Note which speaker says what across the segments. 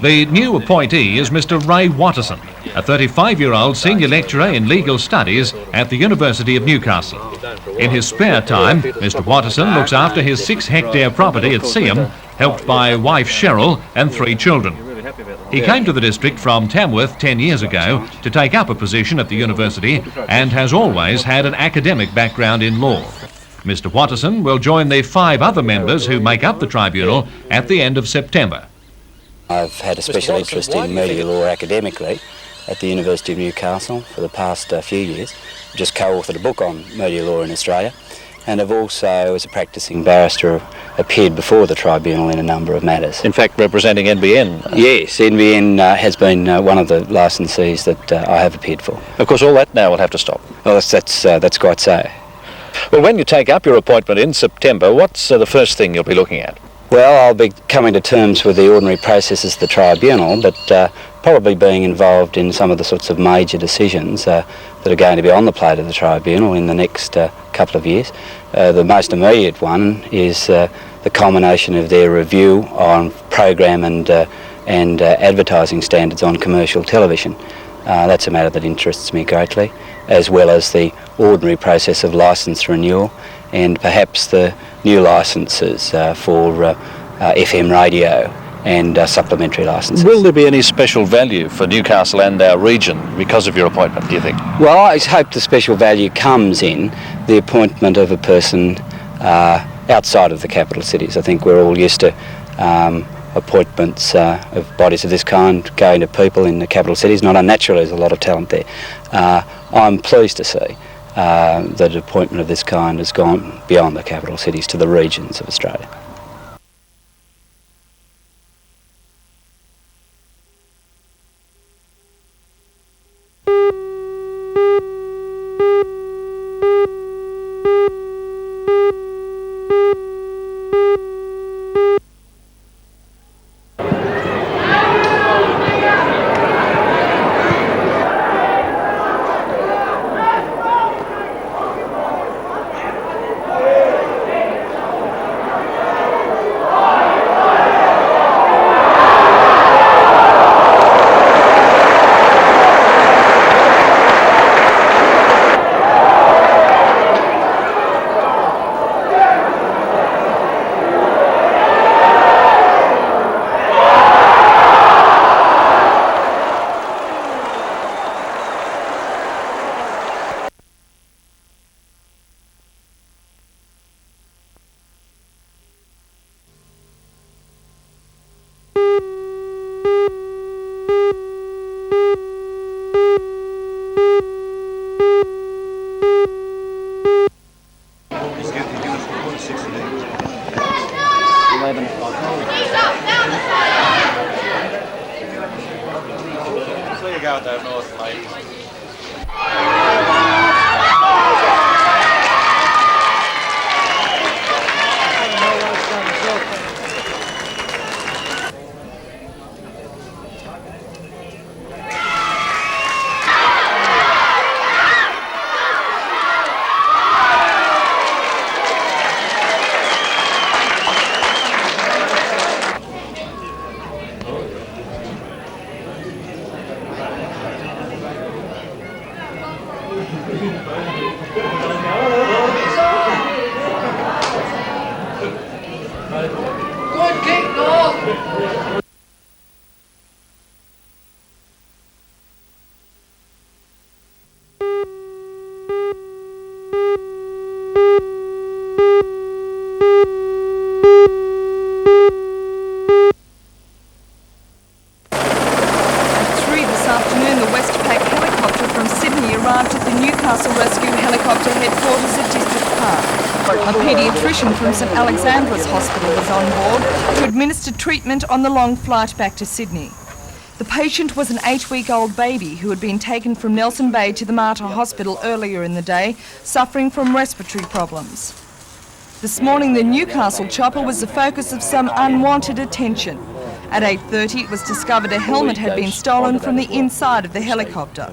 Speaker 1: The new appointee is Mr. Ray Watterson, a 35-year-old senior lecturer in legal studies at the University of Newcastle. In his spare time, Mr. Watterson looks after his 6-hectare property at Seaham, helped by wife Cheryl and 3 children. He came to the district from Tamworth 10 years ago to take up a position at the university and has always had an academic background in law. Mr. Watterson will join the 5 other members who make up the tribunal at the end of September.
Speaker 2: I've had a special interest in media law academically at the University of Newcastle for the past few years. I've just co-authored a book on media law in Australia, and I've also, as a practising barrister, appeared before the tribunal in a number of matters.
Speaker 3: In fact, representing NBN.
Speaker 2: Yes, NBN has been one of the licensees that I have appeared for.
Speaker 3: Of course, all that now will have to stop.
Speaker 2: Well, that's quite so.
Speaker 3: Well, when you take up your appointment in September, what's the first thing you'll be looking at?
Speaker 2: Well, I'll be coming to terms with the ordinary processes of the tribunal, but probably being involved in some of the sorts of major decisions that are going to be on the plate of the tribunal in the next couple of years. The most immediate one is the culmination of their review on program and advertising standards on commercial television. That's a matter that interests me greatly, as well as the ordinary process of licence renewal and perhaps the new licences for FM radio and supplementary licences.
Speaker 3: Will there be any special value for Newcastle and our region because of your appointment, do you think?
Speaker 2: Well, I hope the special value comes in the appointment of a person outside of the capital cities. I think we're all used to appointments of bodies of this kind going to people in the capital cities. Not unnaturally, there's a lot of talent there. I'm pleased to see that an appointment of this kind has gone beyond the capital cities to the regions of Australia.
Speaker 4: A paediatrician from St Alexandra's Hospital was on board to administer treatment on the long flight back to Sydney. The patient was an 8-week-old baby who had been taken from Nelson Bay to the Mater Hospital earlier in the day, suffering from respiratory problems. This morning, the Newcastle chopper was the focus of some unwanted attention. At 8:30, it was discovered a helmet had been stolen from the inside of the helicopter.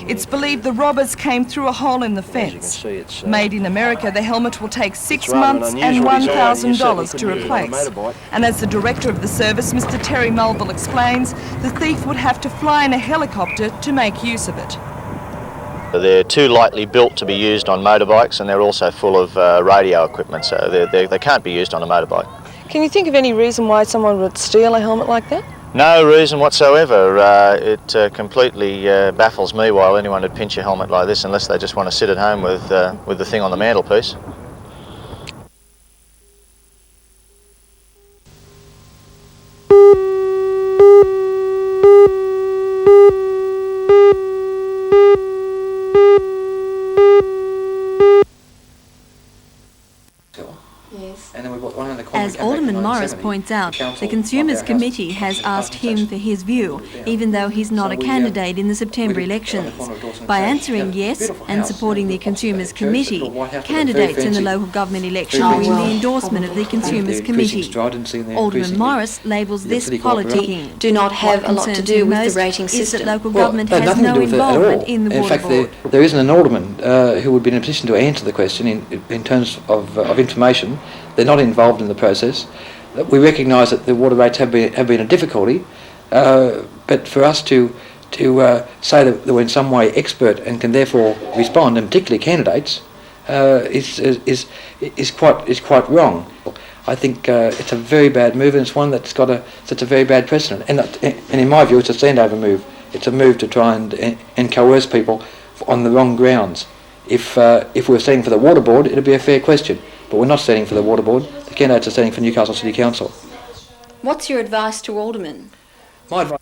Speaker 4: It's believed the robbers came through a hole in the fence. Made in America, the helmet will take 6 months and $1,000 to replace. And as the director of the service, Mr. Terry Mulville, explains, the thief would have to fly in a helicopter to make use of it.
Speaker 3: They're too lightly built to be used on motorbikes, and they're also full of radio equipment, so they can't be used on a motorbike.
Speaker 4: Can you think of any reason why someone would steal a helmet like that?
Speaker 3: No reason whatsoever. It completely baffles me why anyone would pinch a helmet like this unless they just want to sit at home with the thing on the mantelpiece.
Speaker 5: As Alderman Morris points out, the Consumers Committee has asked him for his view, even though he's not a candidate in the September elections. By answering yes and supporting the Consumers Committee, candidates in the local government election win the endorsement of the Consumers Committee. Alderman Morris labels this politicking.
Speaker 6: Do not have a lot to do with the rating system.
Speaker 5: Is that local government has no involvement in the water board.
Speaker 7: There isn't an alderman who would be in a position to answer the question in terms of information. They're not involved in the process. We recognise that the water rates have been a difficulty, but for us to say that we're in some way expert and can therefore respond, and particularly candidates, is quite wrong. I think it's a very bad move, and it's one that's such a very bad precedent. And in my view, it's a standover move. It's a move to try and coerce people on the wrong grounds. If we're standing for the water board, it'd be a fair question. But we're not standing for the water board. The candidates are standing for Newcastle City Council.
Speaker 6: What's your advice to aldermen?
Speaker 7: My advice.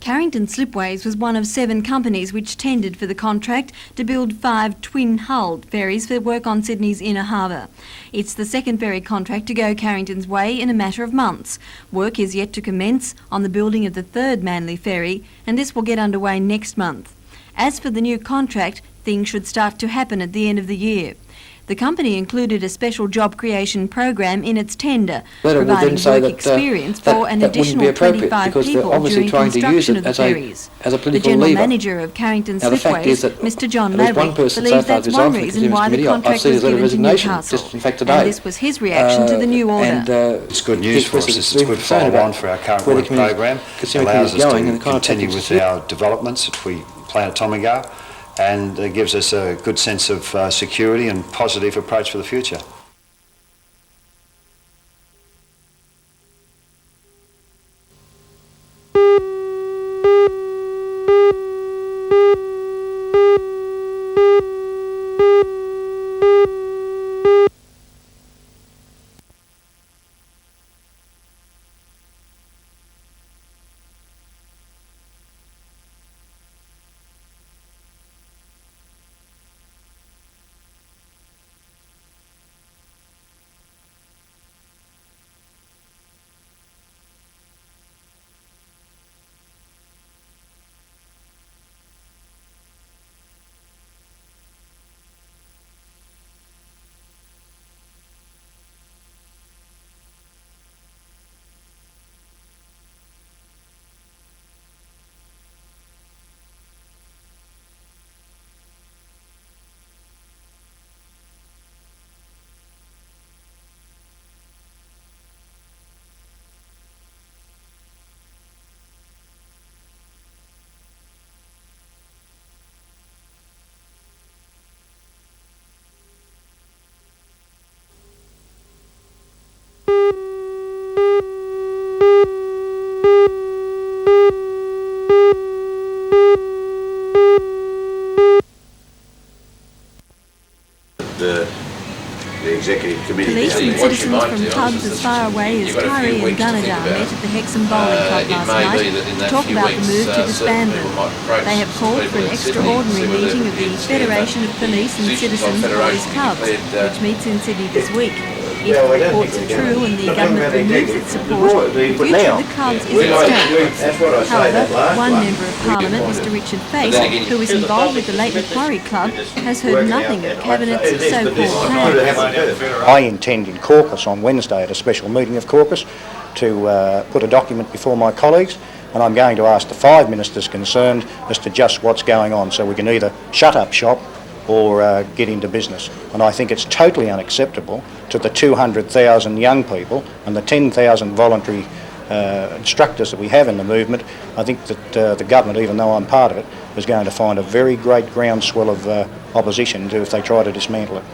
Speaker 5: Carrington Slipways was one of 7 companies which tendered for the contract to build 5 twin-hulled ferries for work on Sydney's inner harbour. It's the second ferry contract to go Carrington's way in a matter of months. Work is yet to commence on the building of the 3rd Manly ferry, and this will get underway next month. As for the new contract, things should start to happen at the end of the year. The company included a special job creation program in its tender, providing work experience for an additional 25 people during construction of the ferries. The General Manager of Carrington Slipways, Mr John Maverick, believes that's one reason why the contract was given to Newcastle, and this was his reaction to the new order.
Speaker 8: It's good news for us. It's good follow-on for our current work program. It allows us to continue with our developments which we plan at Tomingo, and it gives us a good sense of security and positive approach for the future.
Speaker 9: The executive committee.
Speaker 5: Police and citizens from pubs as far away as Tyree and Gunnedah met at the Hexham Bowling Club last night to talk about the move to disband them. They have called for an extraordinary meeting of the Federation of Police and Citizens Boys Clubs, which meets in Sydney this week. If the reports are true and the government removes its support, the future of the Cubs is at stake. However, one Member of Parliament, Mr Richard Face, who is involved with the Late Macquarie Club, has heard nothing of Cabinet's so-called plans.
Speaker 10: I intend in caucus on Wednesday at a special meeting of caucus to put a document before my colleagues, and I'm going to ask the 5 ministers concerned as to just what's going on, so we can either shut up shop or get into business. And I think it's totally unacceptable to the 200,000 young people and the 10,000 voluntary instructors that we have in the movement. I think that the government, even though I'm part of it, is going to find a very great groundswell of opposition if they try to dismantle it.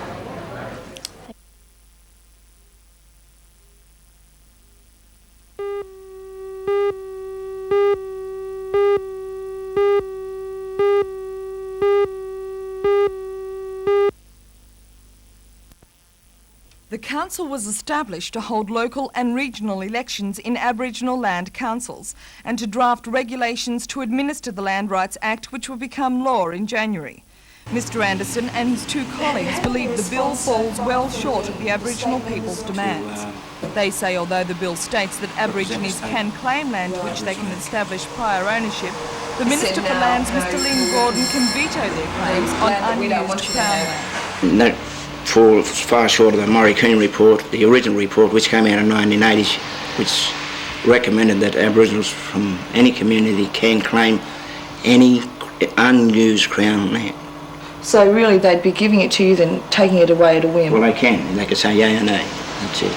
Speaker 4: The council was established to hold local and regional elections in Aboriginal land councils and to draft regulations to administer the Land Rights Act, which will become law in January. Mr Anderson and his 2 colleagues believe the bill falls well short of the Aboriginal people's demands. They say although the bill states that Aborigines can claim land to which they can establish prior ownership, the Minister for Lands, Mr Lynn Gordon, can veto their claims on unused Crown land.
Speaker 11: That falls far short of the Murray Keane report, the original report which came out in 1980, which recommended that Aboriginals from any community can claim any unused Crown land.
Speaker 4: So really they'd be giving it to you, then taking it away at a whim?
Speaker 11: Well, they can. They could say yea or nay. That's it.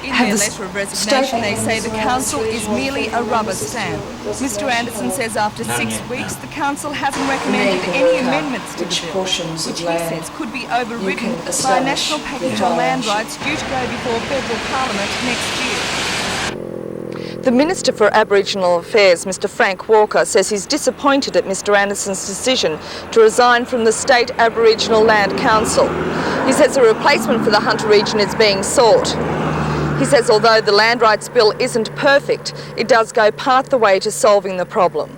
Speaker 4: In their letter of resignation, they say the council is merely a rubber stamp. Mr Anderson says after 6 weeks, the council hasn't recommended any amendments to the bill, which he says could be overridden by a national package on land rights due to go before federal parliament next year. The Minister for Aboriginal Affairs, Mr Frank Walker, says he's disappointed at Mr Anderson's decision to resign from the State Aboriginal Land Council. He says a replacement for the Hunter region is being sought. He says although the Land Rights Bill isn't perfect, it does go part the way to solving the problem.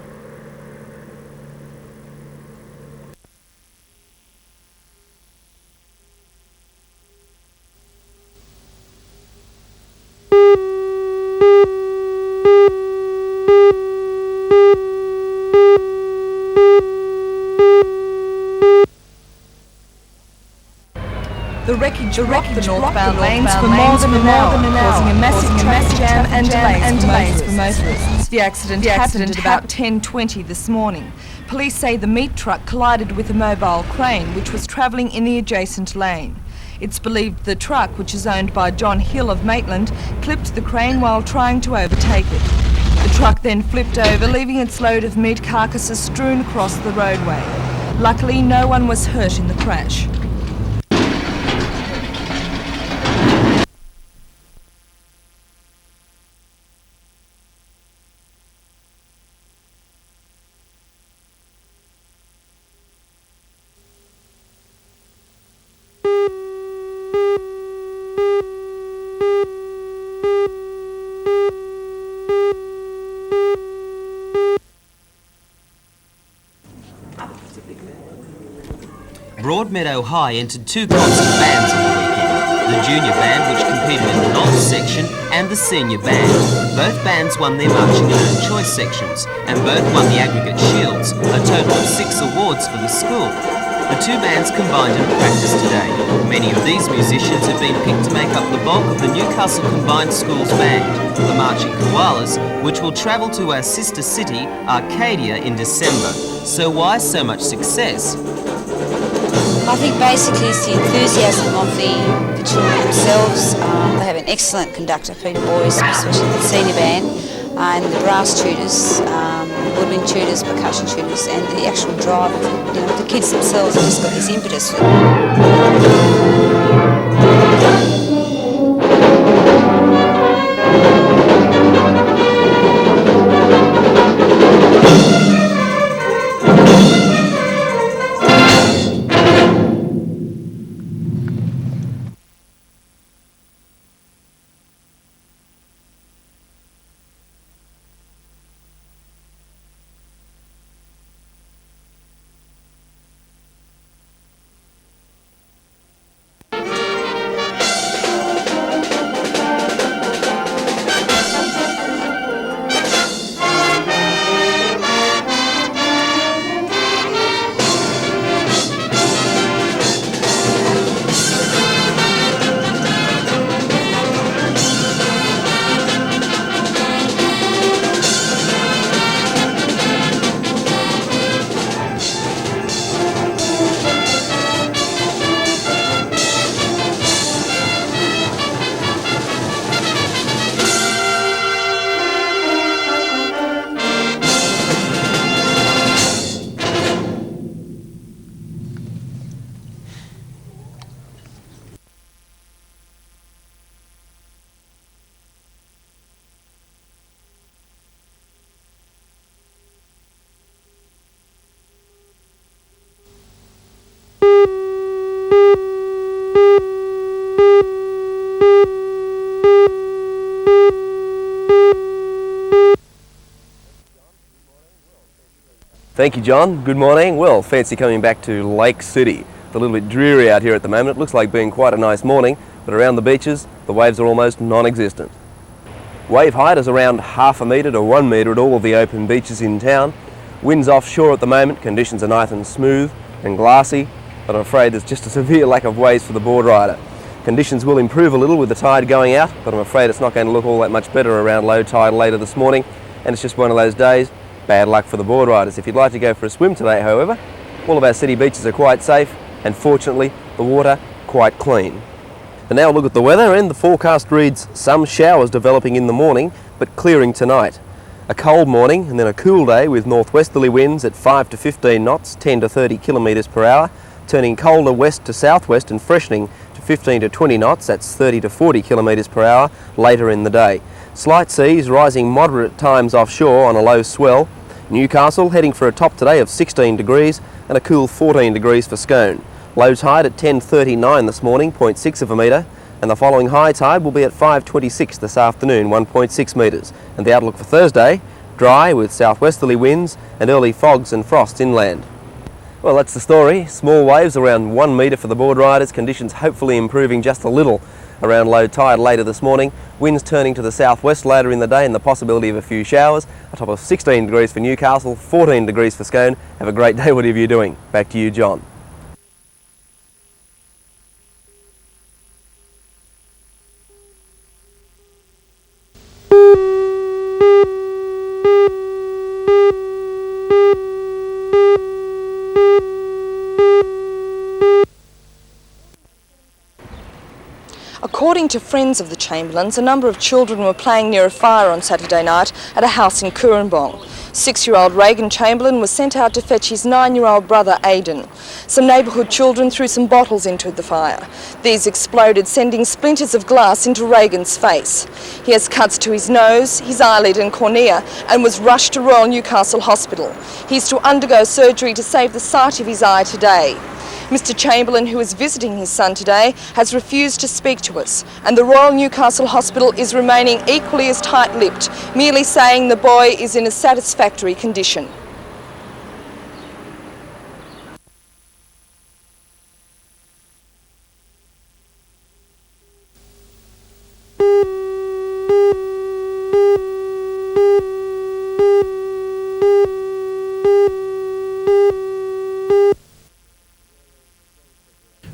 Speaker 4: The wreckage rocked the northbound lanes for more than an hour, causing a massive traffic jam and delays for motorists. The accident happened at about 10:20 this morning. Police say the meat truck collided with a mobile crane which was travelling in the adjacent lane. It's believed the truck, which is owned by John Hill of Maitland, clipped the crane while trying to overtake it. The truck then flipped over, leaving its load of meat carcasses strewn across the roadway. Luckily, no one was hurt in the crash.
Speaker 12: Broadmeadow High entered 2 concert bands on the weekend. The junior band, which competed in the novice section, and the senior band. Both bands won their marching and own choice sections, and both won the aggregate shields, a total of 6 awards for the school. The 2 bands combined in practice today. Many of these musicians have been picked to make up the bulk of the Newcastle Combined Schools Band, the Marching Koalas, which will travel to our sister city, Arcadia, in December. So why so much success?
Speaker 13: I think basically it's the enthusiasm of the children themselves. They have an excellent conductor, Peter Boyce, especially the senior band, and the brass tutors, woodwind tutors, percussion tutors, and the actual drive of the kids themselves have just got this impetus.
Speaker 14: Thank you, John. Good morning. Well, fancy coming back to Lake City. It's a little bit dreary out here at the moment. It looks like being quite a nice morning, but around the beaches, the waves are almost non-existent. Wave height is around 0.5 metre to 1 metre at all of the open beaches in town. Winds offshore at the moment, conditions are nice and smooth and glassy, but I'm afraid there's just a severe lack of waves for the board rider. Conditions will improve a little with the tide going out, but I'm afraid it's not going to look all that much better around low tide later this morning, and it's just one of those days. Bad luck for the board riders. If you'd like to go for a swim today, however, all of our city beaches are quite safe, and fortunately, the water quite clean. And now look at the weather, and the forecast reads some showers developing in the morning, but clearing tonight. A cold morning and then a cool day with northwesterly winds at 5 to 15 knots, 10 to 30 kilometres per hour, turning colder west to southwest and freshening to 15 to 20 knots, that's 30 to 40 kilometres per hour later in the day. Slight seas rising moderate times offshore on a low swell. Newcastle heading for a top today of 16 degrees and a cool 14 degrees for Scone. Low tide at 10:39 this morning, 0.6 of a metre, and the following high tide will be at 5:26 this afternoon, 1.6 metres. And the outlook for Thursday, dry with southwesterly winds and early fogs and frosts inland. Well, that's the story. Small waves around 1 metre for the board riders, conditions hopefully improving just a little around low tide later this morning. Winds turning to the southwest later in the day and the possibility of a few showers. A top of 16 degrees for Newcastle, 14 degrees for Scone. Have a great day whatever you're doing. Back to you, John.
Speaker 4: According to friends of the Chamberlains, a number of children were playing near a fire on Saturday night at a house in Cooranbong. 6-year-old Reagan Chamberlain was sent out to fetch his 9-year-old brother Aidan. Some neighbourhood children threw some bottles into the fire. These exploded, sending splinters of glass into Reagan's face. He has cuts to his nose, his eyelid and cornea, and was rushed to Royal Newcastle Hospital. He is to undergo surgery to save the sight of his eye today. Mr Chamberlain, who is visiting his son today, has refused to speak to us, and the Royal Newcastle Hospital is remaining equally as tight-lipped, merely saying the boy is in a satisfactory condition.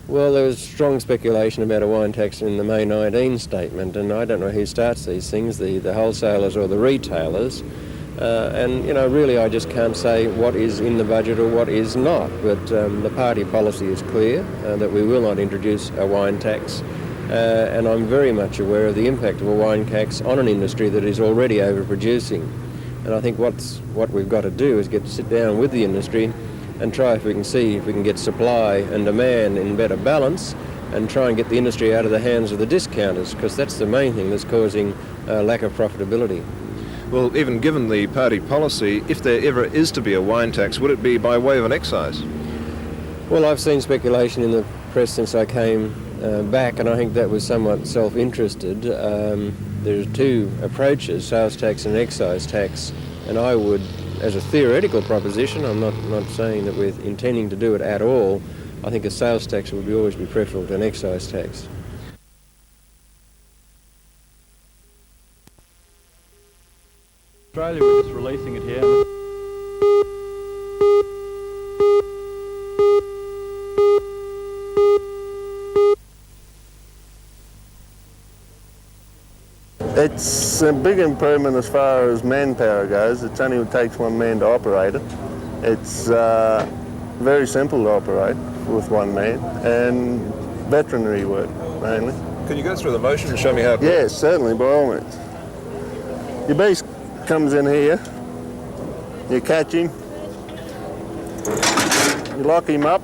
Speaker 15: Well, there was strong speculation about a wine tax in the May 19 statement, and I don't know who starts these things, the wholesalers or the retailers. And, you know, really I just can't say what is in the budget or what is not. But the party policy is clear, that we will not introduce a wine tax. And I'm very much aware of the impact of a wine tax on an industry that is already overproducing. And I think what we've got to do is sit down with the industry and try if we can see if we can get supply and demand in better balance and try and get the industry out of the hands of the discounters, because that's the main thing that's causing a lack of profitability.
Speaker 16: Well, even given the party policy, if there ever is to be a wine tax, would it be by way of an excise?
Speaker 15: Well, I've seen speculation in the press since I came back, and I think that was somewhat self-interested. There's two approaches, sales tax and excise tax, and I would, as a theoretical proposition, I'm not saying that we're intending to do it at all, I think a sales tax would always be preferable to an excise tax.
Speaker 17: Australia, we're just releasing it here.
Speaker 18: It's a big improvement as far as manpower goes. It only takes one man to operate it. It's very simple to operate with one man, and veterinary work mainly.
Speaker 16: Can you go through the motion and show me how?
Speaker 18: Yes, certainly, by all means. Your beast comes in here, you catch him, you lock him up,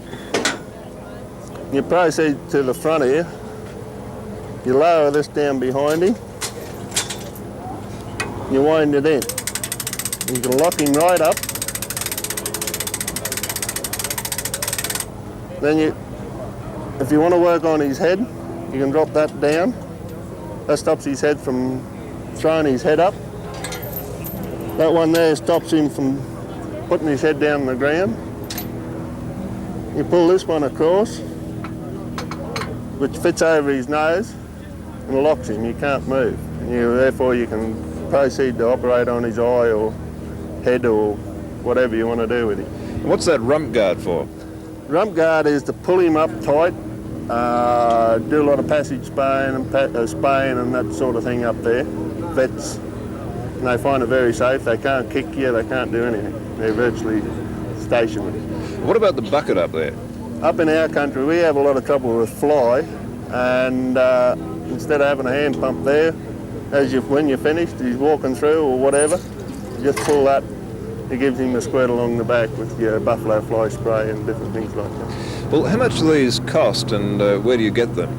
Speaker 18: you proceed to the front here, you lower this down behind him, you wind it in. You can lock him right up. Then if you want to work on his head, you can drop that down. That stops his head from throwing his head up. That one there stops him from putting his head down on the ground. You pull this one across, which fits over his nose and locks him. You can't move. Therefore you can proceed to operate on his eye or head or whatever you want to do with him.
Speaker 16: What's that rump guard for?
Speaker 18: Rump guard is to pull him up tight, do a lot of passage spaying and that sort of thing up there. Vets, and they find it very safe. They can't kick you, they can't do anything. They're virtually stationary.
Speaker 16: What about the bucket up there?
Speaker 18: Up in our country, we have a lot of trouble with fly, and instead of having a hand pump there, when you're finished, he's walking through or whatever, you just pull that. It gives him a squirt along the back with your buffalo fly spray and different things like that.
Speaker 16: Well, how much do these cost, and where do you get them?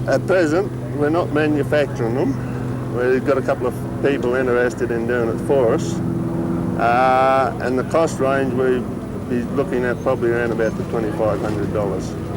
Speaker 18: At present, we're not manufacturing them. We've got a couple of people interested in doing it for us, and the cost range we'll be looking at probably around about the $2,500.